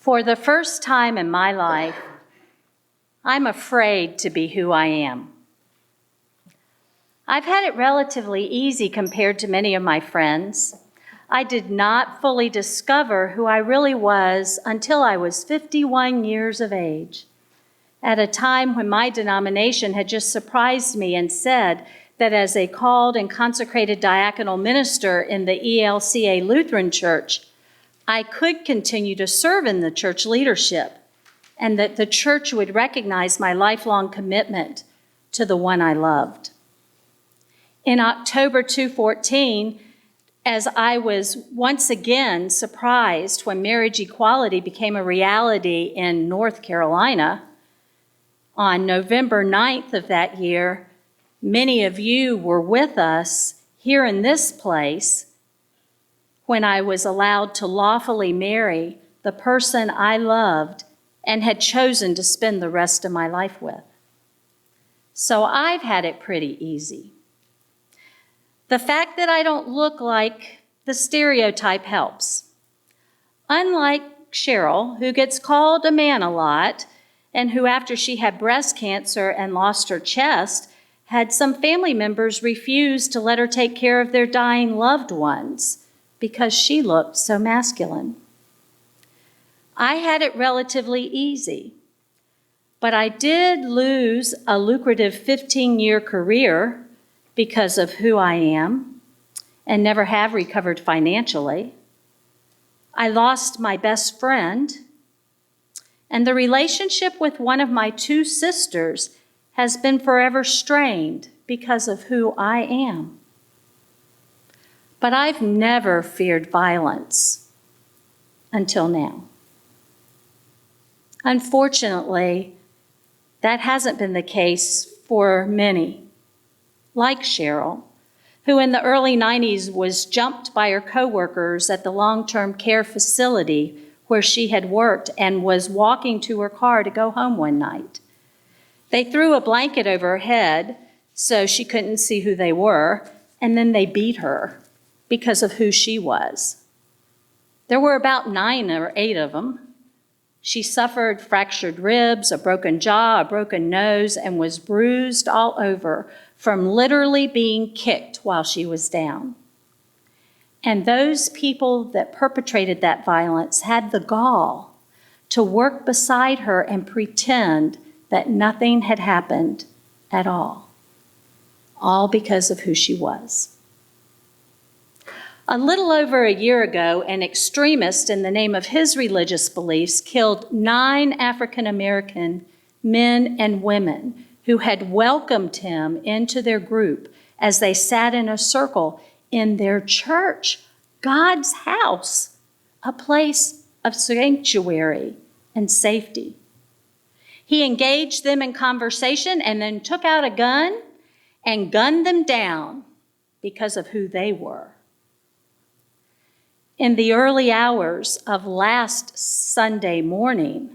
For the first time in my life, I'm afraid to be who I am. I've had it relatively easy compared to many of my friends. I did not fully discover who I really was until I was 51 years of age, at a time when my denomination had just surprised me and said that as a called and consecrated diaconal minister in the ELCA Lutheran Church, I could continue to serve in the church leadership, and that the church would recognize my lifelong commitment to the one I loved. In October 2014, as I was once again surprised when marriage equality became a reality in North Carolina, on November 9th of that year, many of you were with us here in this place when I was allowed to lawfully marry the person I loved and had chosen to spend the rest of my life with. So I've had it pretty easy. The fact that I don't look like the stereotype helps. Unlike Cheryl, who gets called a man a lot, and who, after she had breast cancer and lost her chest, had some family members refuse to let her take care of their dying loved ones because she looked so masculine. I had it relatively easy, but I did lose a lucrative 15-year career because of who I am and never have recovered financially. I lost my best friend, and the relationship with one of my two sisters has been forever strained because of who I am. But I've never feared violence until now. Unfortunately, that hasn't been the case for many, like Cheryl, who in the early 90s was jumped by her coworkers at the long-term care facility where she had worked and was walking to her car to go home one night. They threw a blanket over her head so she couldn't see who they were, and then they beat her because of who she was. There were about 9 or 8 of them. She suffered fractured ribs, a broken jaw, a broken nose, and was bruised all over from literally being kicked while she was down. And those people that perpetrated that violence had the gall to work beside her and pretend that nothing had happened at all because of who she was. A little over a year ago, an extremist in the name of his religious beliefs killed 9 African American men and women who had welcomed him into their group as they sat in a circle in their church, God's house, a place of sanctuary and safety. He engaged them in conversation and then took out a gun and gunned them down because of who they were. In the early hours of last Sunday morning,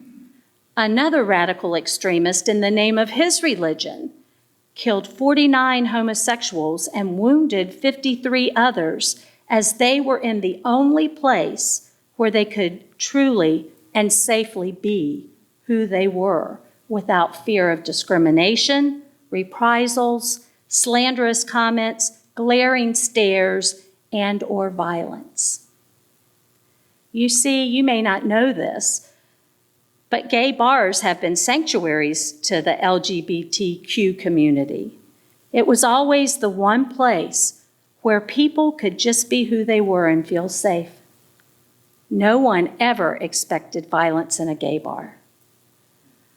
another radical extremist in the name of his religion killed 49 homosexuals and wounded 53 others as they were in the only place where they could truly and safely be who they were without fear of discrimination, reprisals, slanderous comments, glaring stares, and/or violence. You see, you may not know this, but gay bars have been sanctuaries to the LGBTQ community. It was always the one place where people could just be who they were and feel safe. No one ever expected violence in a gay bar.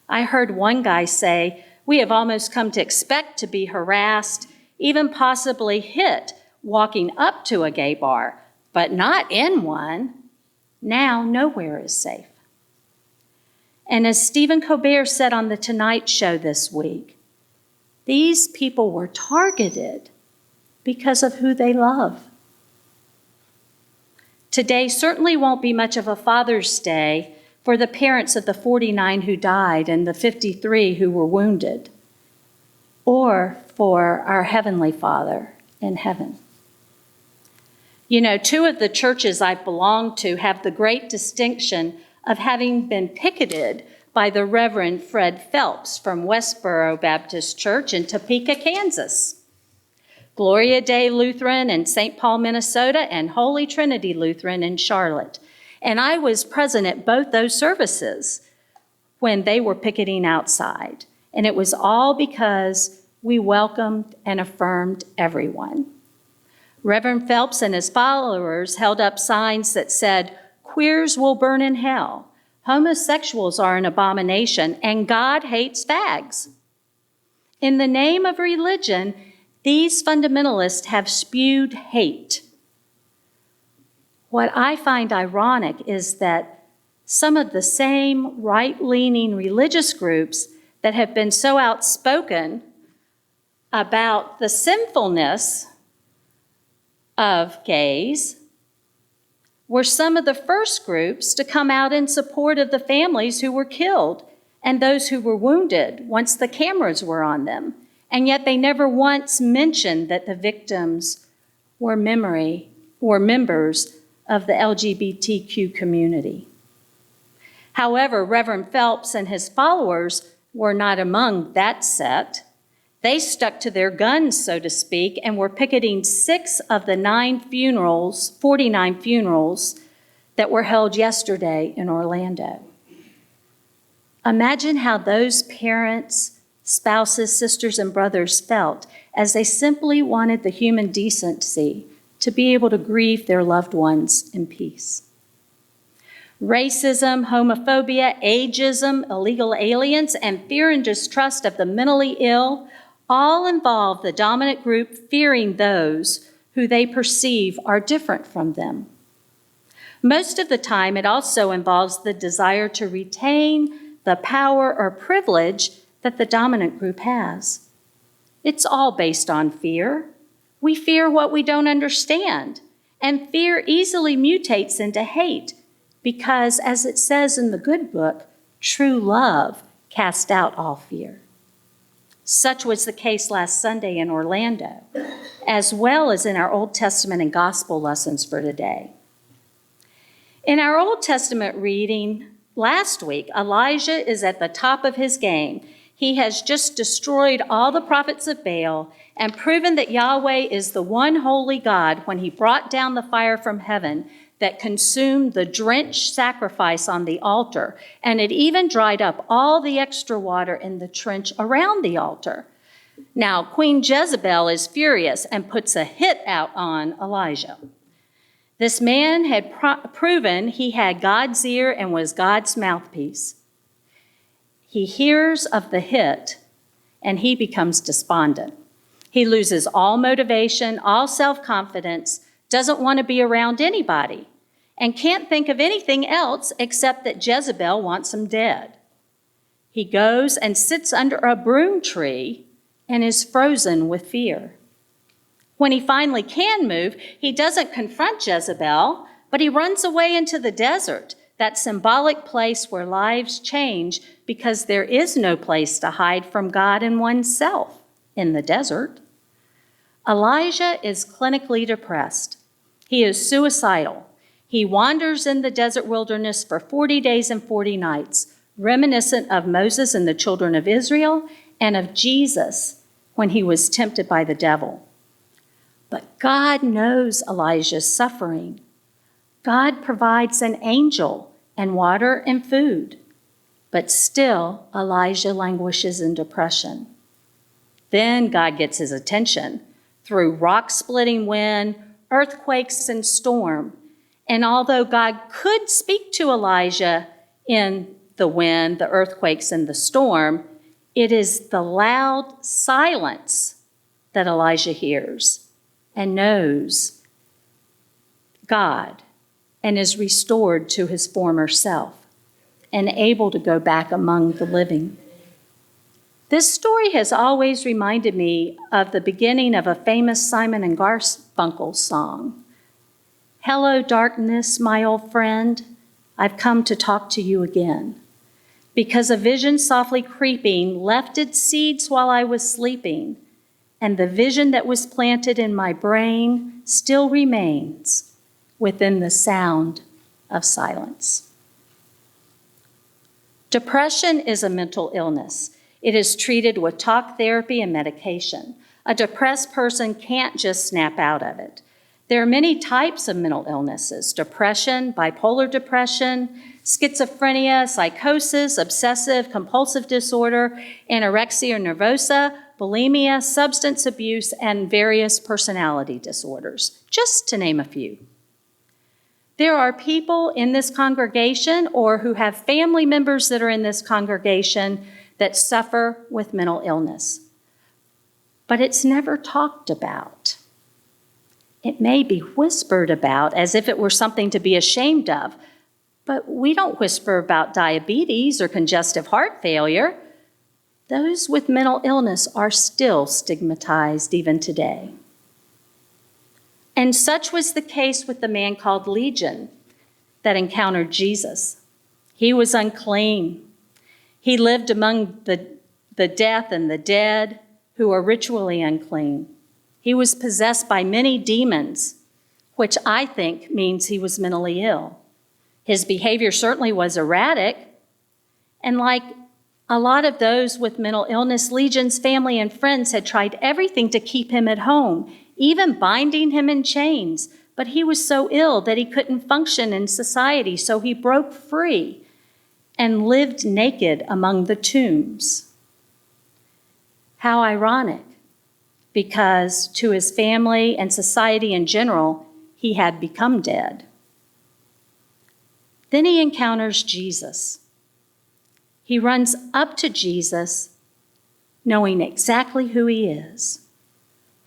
I heard one guy say, "We have almost come to expect to be harassed, even possibly hit, walking up to a gay bar, but not in one. Now nowhere is safe." And as Stephen Colbert said on The Tonight Show this week, these people were targeted because of who they love. Today certainly won't be much of a Father's Day for the parents of the 49 who died and the 53 who were wounded, or for our Heavenly Father in heaven. You know, 2 of the churches I've belonged to have the great distinction of having been picketed by the Reverend Fred Phelps from Westboro Baptist Church in Topeka, Kansas, Gloria Day Lutheran in St. Paul, Minnesota, and Holy Trinity Lutheran in Charlotte. And I was present at both those services when they were picketing outside. And it was all because we welcomed and affirmed everyone. Reverend Phelps and his followers held up signs that said, "Queers will burn in hell, homosexuals are an abomination, and God hates fags." In the name of religion, these fundamentalists have spewed hate. What I find ironic is that some of the same right-leaning religious groups that have been so outspoken about the sinfulness of gays were some of the first groups to come out in support of the families who were killed and those who were wounded once the cameras were on them. And yet they never once mentioned that the victims were members of the LGBTQ community. However, Reverend Phelps and his followers were not among that set. They stuck to their guns, so to speak, and were picketing 6 of the 49 funerals that were held yesterday in Orlando. Imagine how those parents, spouses, sisters, and brothers felt as they simply wanted the human decency to be able to grieve their loved ones in peace. Racism, homophobia, ageism, illegal aliens, and fear and distrust of the mentally ill all involve the dominant group fearing those who they perceive are different from them. Most of the time, it also involves the desire to retain the power or privilege that the dominant group has. It's all based on fear. We fear what we don't understand, and fear easily mutates into hate because, as it says in the good book, true love casts out all fear. Such was the case last Sunday in Orlando, as well as in our Old Testament and Gospel lessons for today. In our Old Testament reading last week, Elijah is at the top of his game. He has just destroyed all the prophets of Baal and proven that Yahweh is the one holy God when he brought down the fire from heaven that consumed the drenched sacrifice on the altar, and it even dried up all the extra water in the trench around the altar. Now, Queen Jezebel is furious and puts a hit out on Elijah. This man had proven he had God's ear and was God's mouthpiece. He hears of the hit, and he becomes despondent. He loses all motivation, all self-confidence, doesn't want to be around anybody, and can't think of anything else except that Jezebel wants him dead. He goes and sits under a broom tree and is frozen with fear. When he finally can move, he doesn't confront Jezebel, but he runs away into the desert, that symbolic place where lives change because there is no place to hide from God and oneself in the desert. Elijah is clinically depressed. He is suicidal. He wanders in the desert wilderness for 40 days and 40 nights, reminiscent of Moses and the children of Israel and of Jesus when he was tempted by the devil. But God knows Elijah's suffering. God provides an angel and water and food, but still Elijah languishes in depression. Then God gets his attention through rock-splitting wind, earthquakes, and storm. And although God could speak to Elijah in the wind, the earthquakes, and the storm, it is the loud silence that Elijah hears and knows God and is restored to his former self and able to go back among the living. This story has always reminded me of the beginning of a famous Simon and Garfunkel song. Hello, darkness, my old friend. I've come to talk to you again. Because a vision softly creeping left its seeds while I was sleeping, and the vision that was planted in my brain still remains within the sound of silence. Depression is a mental illness. It is treated with talk therapy and medication. A depressed person can't just snap out of it. There are many types of mental illnesses: depression, bipolar depression, schizophrenia, psychosis, obsessive compulsive disorder, anorexia nervosa, bulimia, substance abuse, and various personality disorders, just to name a few. There are people in this congregation or who have family members that are in this congregation that suffer with mental illness, but it's never talked about. It may be whispered about as if it were something to be ashamed of, but we don't whisper about diabetes or congestive heart failure. Those with mental illness are still stigmatized even today. And such was the case with the man called Legion that encountered Jesus. He was unclean. He lived among the death and the dead who are ritually unclean. He was possessed by many demons, which I think means he was mentally ill. His behavior certainly was erratic, and like a lot of those with mental illness, Legion's family and friends had tried everything to keep him at home, even binding him in chains, but he was so ill that he couldn't function in society, so he broke free and lived naked among the tombs. How ironic, because to his family and society in general, he had become dead. Then he encounters Jesus. He runs up to Jesus, knowing exactly who he is.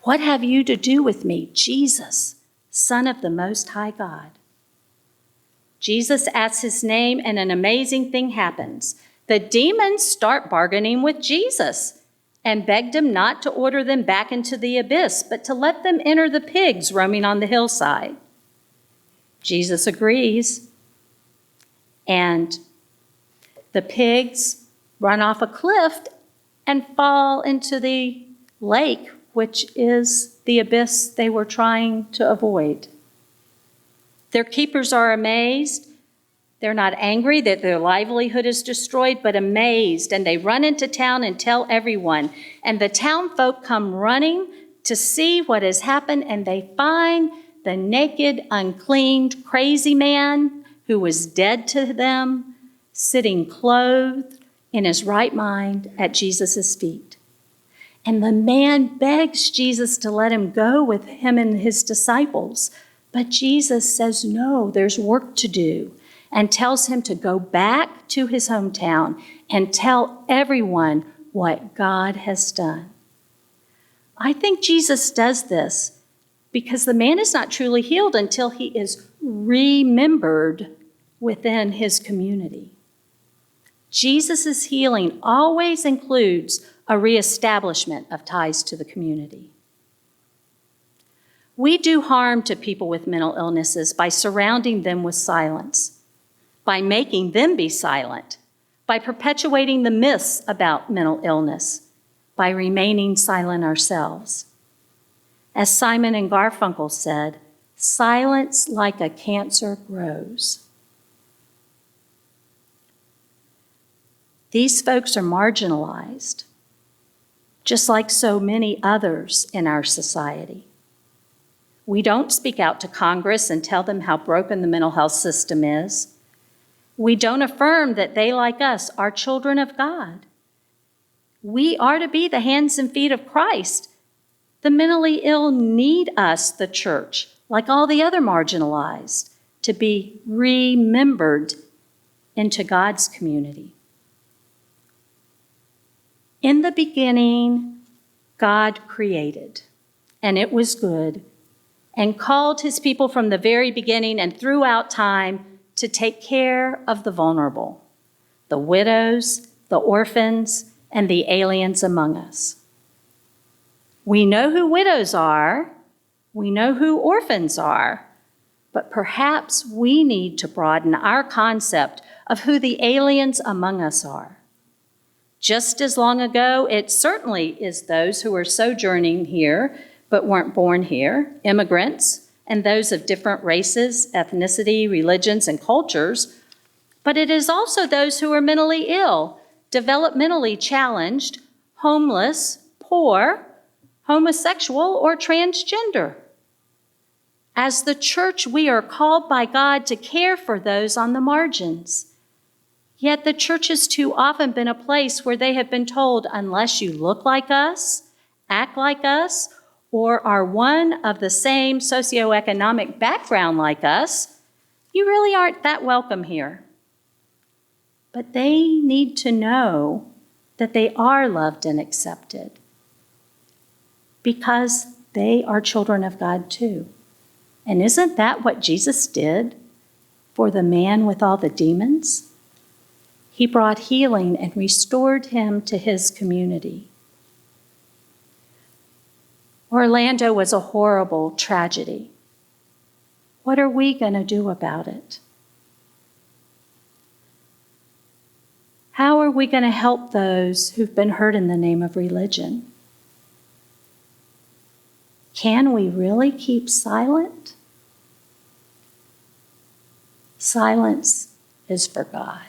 "What have you to do with me, Jesus, Son of the Most High God?" Jesus asks his name, and an amazing thing happens. The demons start bargaining with Jesus and begged him not to order them back into the abyss, but to let them enter the pigs roaming on the hillside. Jesus agrees, and the pigs run off a cliff and fall into the lake, which is the abyss they were trying to avoid. Their keepers are amazed. They're not angry that their livelihood is destroyed, but amazed, and they run into town and tell everyone. And the town folk come running to see what has happened, and they find the naked, unclean, crazy man who was dead to them, sitting clothed in his right mind at Jesus' feet. And the man begs Jesus to let him go with him and his disciples. But Jesus says, no, there's work to do, and tells him to go back to his hometown and tell everyone what God has done. I think Jesus does this because the man is not truly healed until he is remembered within his community. Jesus' healing always includes a reestablishment of ties to the community. We do harm to people with mental illnesses by surrounding them with silence, by making them be silent, by perpetuating the myths about mental illness, by remaining silent ourselves. As Simon and Garfunkel said, silence like a cancer grows. These folks are marginalized, just like so many others in our society. We don't speak out to Congress and tell them how broken the mental health system is. We don't affirm that they, like us, are children of God. We are to be the hands and feet of Christ. The mentally ill need us, the church, like all the other marginalized, to be remembered into God's community. In the beginning, God created, and it was good, and called his people from the very beginning and throughout time to take care of the vulnerable, the widows, the orphans, and the aliens among us. We know who widows are, we know who orphans are, but perhaps we need to broaden our concept of who the aliens among us are. Just as long ago, it certainly is those who are sojourning here but weren't born here, immigrants, and those of different races, ethnicity, religions, and cultures. But it is also those who are mentally ill, developmentally challenged, homeless, poor, homosexual, or transgender. As the church, we are called by God to care for those on the margins. Yet the church has too often been a place where they have been told, unless you look like us, act like us, or are one of the same socioeconomic background like us, you really aren't that welcome here. But they need to know that they are loved and accepted because they are children of God too. And isn't that what Jesus did for the man with all the demons? He brought healing and restored him to his community. Orlando was a horrible tragedy. What are we going to do about it? How are we going to help those who've been hurt in the name of religion? Can we really keep silent? Silence is for God,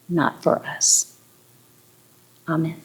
not for us. Amen.